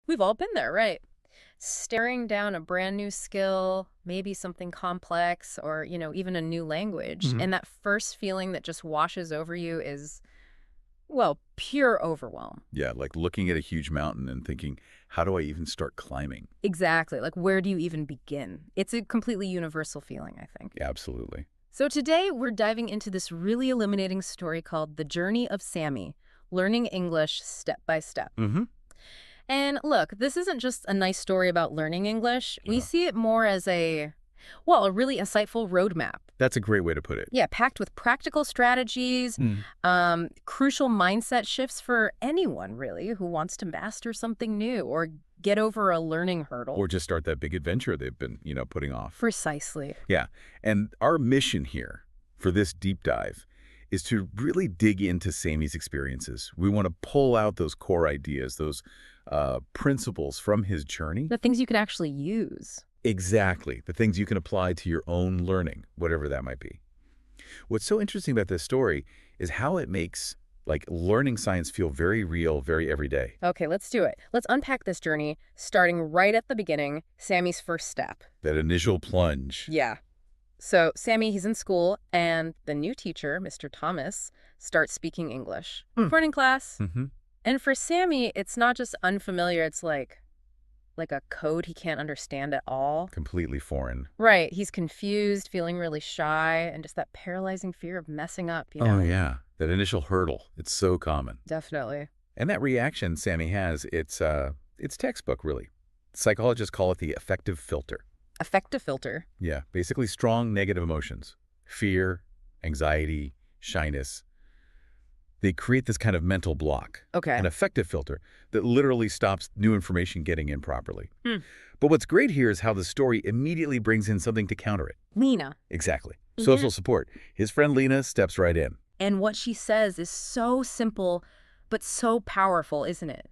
We've all been there, right? Staring down a brand new skill, maybe something complex or, even a new language. Hmm. And that first feeling that just washes over you is, well, pure overwhelm. Yeah, like looking at a huge mountain and thinking, how do I even start climbing? Exactly. Like, where do you even begin? It's a completely universal feeling, I think. Yeah, absolutely. So today we're diving into this really illuminating story called The Journey of Sami, Learning English Step by Step. Mm-hmm. And look, this isn't just a nice story about learning English. We Uh, see it more as a really insightful roadmap. that's a great way to put it. Yeah, packed with practical strategies, Mm. crucial mindset shifts for anyone, really, who wants to master something new or get over a learning hurdle. Or just start that big adventure they've been, putting off. Precisely. Yeah, and our mission here for this deep dive is to really dig into Sami's experiences. We want to pull out those core ideas, those principles from his journey. The things you can actually use. Exactly, the things you can apply to your own learning, whatever that might be. What's so interesting about this story is how it makes learning science feel very real, very everyday. Okay, let's do it. Let's unpack this journey, starting right at the beginning, Sami's first step. That initial plunge. Yeah. So Sami, he's in school, and the new teacher, Mr. Thomas, starts speaking English. Hmm. Morning, class. Mm-hmm. And for Sami, it's not just unfamiliar, it's like a code he can't understand at all. Completely foreign. Right. He's confused, feeling really shy, and just that paralyzing fear of messing up, you know? Oh, yeah. That initial hurdle. It's so common. Definitely. And that reaction Sami has, it's textbook, really. Psychologists call it the affective filter. Affective filter. Yeah, basically strong negative emotions. Fear, anxiety, shyness. They create this kind of mental block. Okay. An affective filter that literally stops new information getting in properly. Hmm. But what's great here is how the story immediately brings in something to counter it. Lena. Exactly. Yeah. Social support. His friend Lena steps right in. And what she says is so simple, but so powerful, isn't it?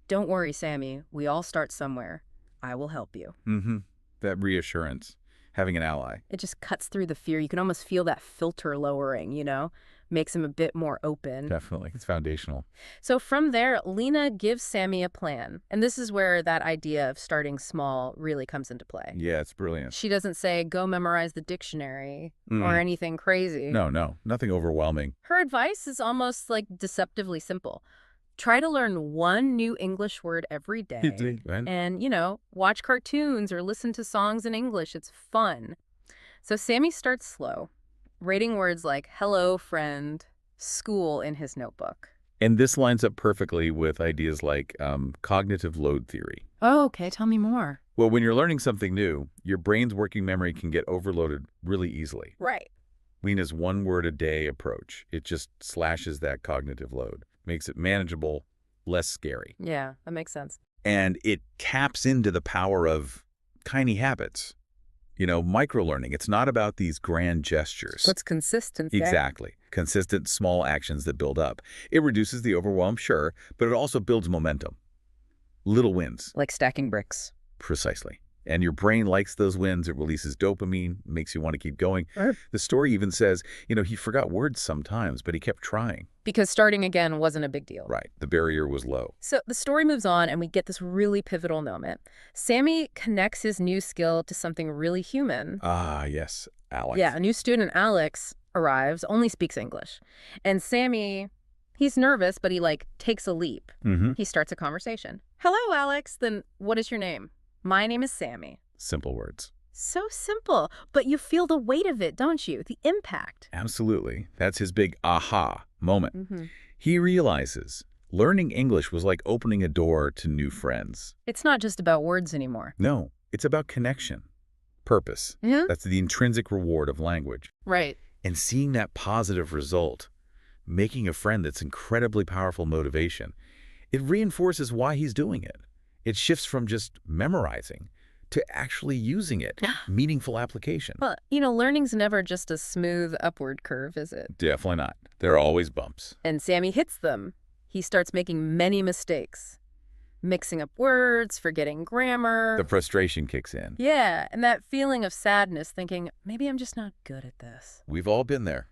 Don't worry, Sami. We all start somewhere. I will help you. Mm-hmm. That reassurance. Having an ally. It just cuts through the fear. You can almost feel that filter lowering, Makes him a bit more open. Definitely. It's foundational. So from there, Lena gives Sami a plan. And this is where that idea of starting small really comes into play. Yeah, it's brilliant. She doesn't say, go memorize the dictionary Mm. or anything crazy. No. Nothing overwhelming. Her advice is almost deceptively simple. Try to learn one new English word every day. Right? And, watch cartoons or listen to songs in English. It's fun. So Sami starts slow, writing words like hello, friend, school in his notebook. And this lines up perfectly with ideas like cognitive load theory. Oh, okay. Tell me more. Well, when you're learning something new, your brain's working memory can get overloaded really easily. Right. Lena's one-word-a-day approach, it just slashes that cognitive load, makes it manageable, less scary. Yeah, that makes sense. And it taps into the power of tiny habits. Micro-learning. It's not about these grand gestures. What's consistency? Exactly. Consistent small actions that build up. It reduces the overwhelm, sure, but it also builds momentum. Little wins. Like stacking bricks. Precisely. And your brain likes those wins. It releases dopamine, makes you want to keep going. Sure. The story even says, he forgot words sometimes, but he kept trying. Because starting again wasn't a big deal. Right. The barrier was low. So the story moves on, and we get this really pivotal moment. Sami connects his new skill to something really human. Ah, yes. Alex. Yeah, a new student, Alex, arrives, only speaks English. And Sami, he's nervous, but he, takes a leap. Mm-hmm. He starts a conversation. Hello, Alex. Then what is your name? My name is Sami. Simple words. So simple, but you feel the weight of it, don't you? The impact. Absolutely. That's his big aha moment. Mm-hmm. He realizes learning English was like opening a door to new friends. It's not just about words anymore. No, it's about connection, purpose. Yeah. That's the intrinsic reward of language. Right. And seeing that positive result, making a friend that's incredibly powerful motivation, it reinforces why he's doing it. It shifts from just memorizing to actually using it. Meaningful application. Well, learning's never just a smooth upward curve, is it? Definitely not. There are always bumps. And Sami hits them. He starts making many mistakes. Mixing up words, forgetting grammar. The frustration kicks in. Yeah, and that feeling of sadness, thinking, maybe I'm just not good at this. We've all been there.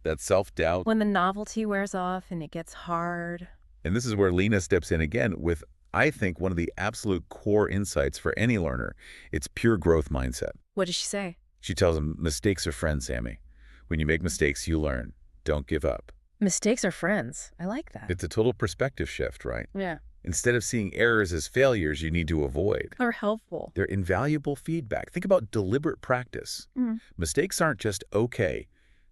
That self-doubt. When the novelty wears off and it gets hard. And this is where Lena steps in again with I think, one of the absolute core insights for any learner. It's pure growth mindset. What does she say? She tells him, mistakes are friends, Sammy. When you make mistakes, you learn. Don't give up. Mistakes are friends. I like that. It's a total perspective shift, right? Yeah. Instead of seeing errors as failures you need to avoid, Or helpful. they're invaluable feedback. Think about deliberate practice. Mm. Mistakes aren't just okay.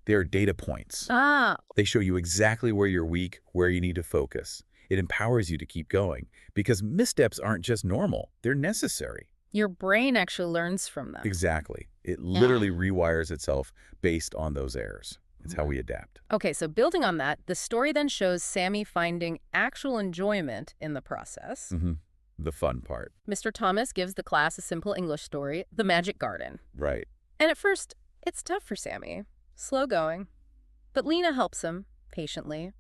They're data points. Ah, They show you exactly where you're weak, where you need to focus. It empowers you to keep going because missteps aren't just normal. They're necessary. your brain actually learns from them. Exactly. It literally rewires itself based on those errors. It's how we adapt. Okay, so building on that, the story then shows Sammy finding actual enjoyment in the process. The fun part. Mr. Thomas gives the class a simple English story, The Magic Garden. Right. And at first, it's tough for Sammy. Slow going. But Lena helps him, patiently.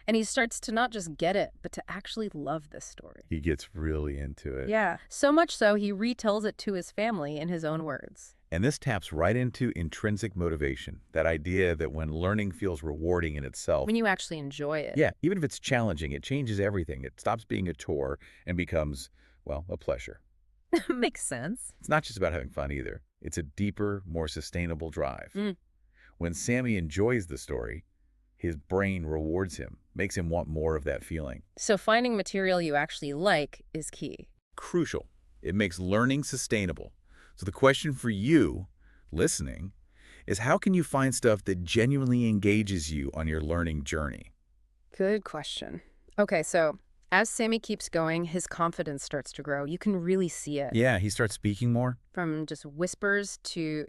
And he starts to not just get it, but to actually love this story. He gets really into it. Yeah, so much so he retells it to his family in his own words. And this taps right into intrinsic motivation, that idea that when learning feels rewarding in itself. When you actually enjoy it. Yeah, even if it's challenging, it changes everything. It stops being a chore and becomes, well, a pleasure. Makes sense. It's not just about having fun either. It's a deeper, more sustainable drive. Mm. When Sammy enjoys the story, his brain rewards him, makes him want more of that feeling. So finding material you actually like is key. Crucial. It makes learning sustainable. So the question for you, listening, is how can you find stuff that genuinely engages you on your learning journey? Good question. Okay, so as Sammy keeps going, his confidence starts to grow. You can really see it. Yeah, he starts speaking more, From just whispers to,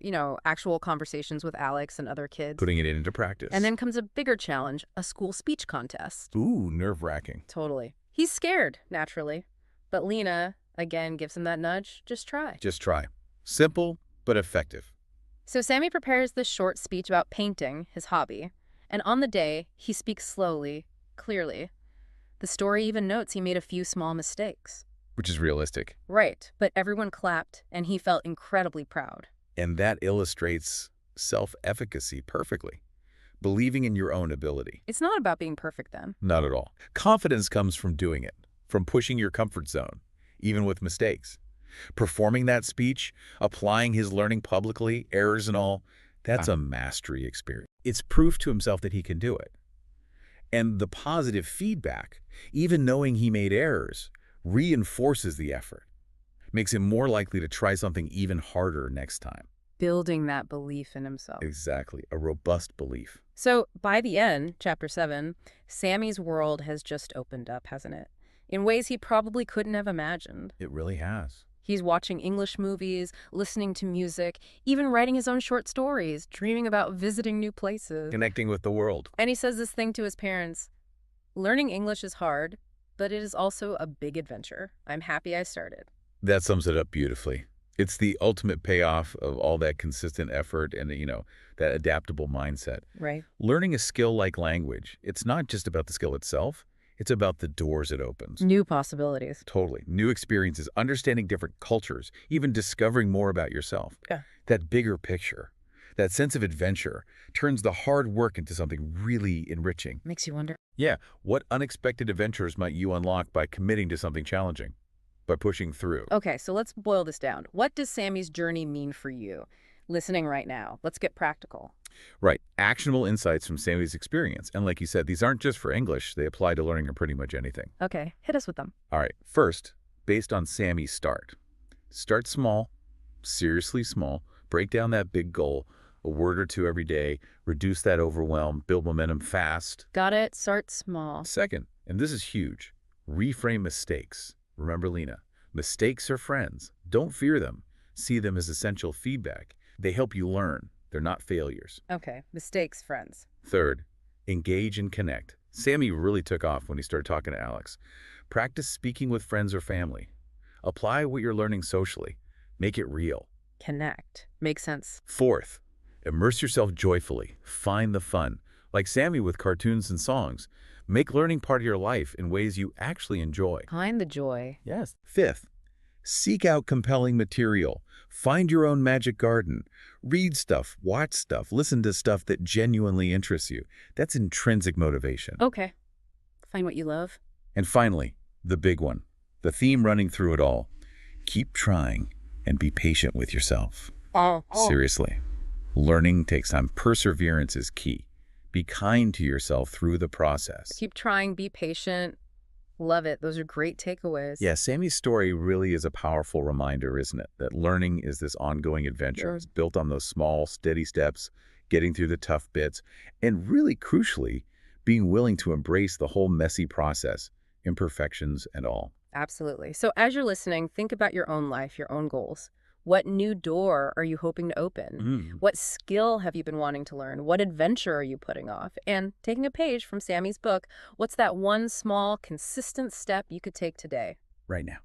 actual conversations with Alex and other kids. putting it into practice. And then comes a bigger challenge, a school speech contest. Ooh, nerve-wracking. Totally. He's scared, naturally. But Lena, again, gives him that nudge. Just try. Just try. Simple, but effective. So Sammy prepares this short speech about painting, his hobby. And on the day, he speaks slowly, clearly. The story even notes he made a few small mistakes. Which is realistic. Right, but everyone clapped, and he felt incredibly proud. And that illustrates self-efficacy perfectly. Believing in your own ability. It's not about being perfect then. Not at all. Confidence comes from doing it, from pushing your comfort zone, even with mistakes. Performing that speech, applying his learning publicly, errors and all, that's a mastery experience. It's proof to himself that he can do it. And the positive feedback, even knowing he made errors, reinforces the effort, makes him more likely to try something even harder next time. Building that belief in himself. Exactly, a robust belief. So by the end, chapter 7, Sammy's world has just opened up, hasn't it? In ways he probably couldn't have imagined. It really has. He's watching English movies, listening to music, even writing his own short stories, dreaming about visiting new places. Connecting with the world. And he says this thing to his parents, learning English is hard, but it is also a big adventure. I'm happy I started. That sums it up beautifully. It's the ultimate payoff of all that consistent effort and, that adaptable mindset. Right. Learning a skill like language, it's not just about the skill itself. It's about the doors it opens. New possibilities. Totally. New experiences, understanding different cultures, even discovering more about yourself. Yeah. That bigger picture, that sense of adventure, turns the hard work into something really enriching. Makes you wonder. Yeah, what unexpected adventures might you unlock by committing to something challenging? By pushing through? Okay, so let's boil this down. What does Sammy's journey mean for you? Listening right now. Let's get practical. Right. Actionable insights from Sammy's experience. And like you said, these aren't just for English. They apply to learning pretty much anything. Okay, hit us with them. All right. First, based on Sammy's start. Start small, seriously small. Break down that big goal, a word or two every day. Reduce that overwhelm. Build momentum fast. Got it. Start small. Second, and this is huge, reframe mistakes. Remember, Lena, mistakes are friends. Don't fear them. See them as essential feedback. They help you learn. They're not failures. Okay, mistakes, friends. Third, engage and connect. Sammy really took off when he started talking to Alex. Practice speaking with friends or family. Apply what you're learning socially. Make it real. Connect. Makes sense. Fourth, immerse yourself joyfully. Find the fun. Like Sammy with cartoons and songs. Make learning part of your life in ways you actually enjoy. Find the joy. Yes. Fifth, seek out compelling material. Find your own magic garden. Read stuff, watch stuff, listen to stuff that genuinely interests you. That's intrinsic motivation. Okay. Find what you love. And finally, the big one, The theme running through it all: keep trying and be patient with yourself. Seriously. Learning takes time. Perseverance is key. Be kind to yourself through the process. Keep trying, be patient. Love it. Those are great takeaways. Yeah, Sammy's story really is a powerful reminder, isn't it? That learning is this ongoing adventure. Sure. It's built on those small, steady steps, getting through the tough bits, and really crucially, being willing to embrace the whole messy process, imperfections and all. Absolutely. So as you're listening, think about your own life, your own goals. What new door are you hoping to open? Mm. What skill have you been wanting to learn? What adventure are you putting off? And taking a page from Sammy's book, what's that one small, consistent step you could take today Right now.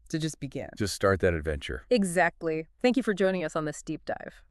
to just begin? Just start that adventure. Exactly. Thank you for joining us on this deep dive.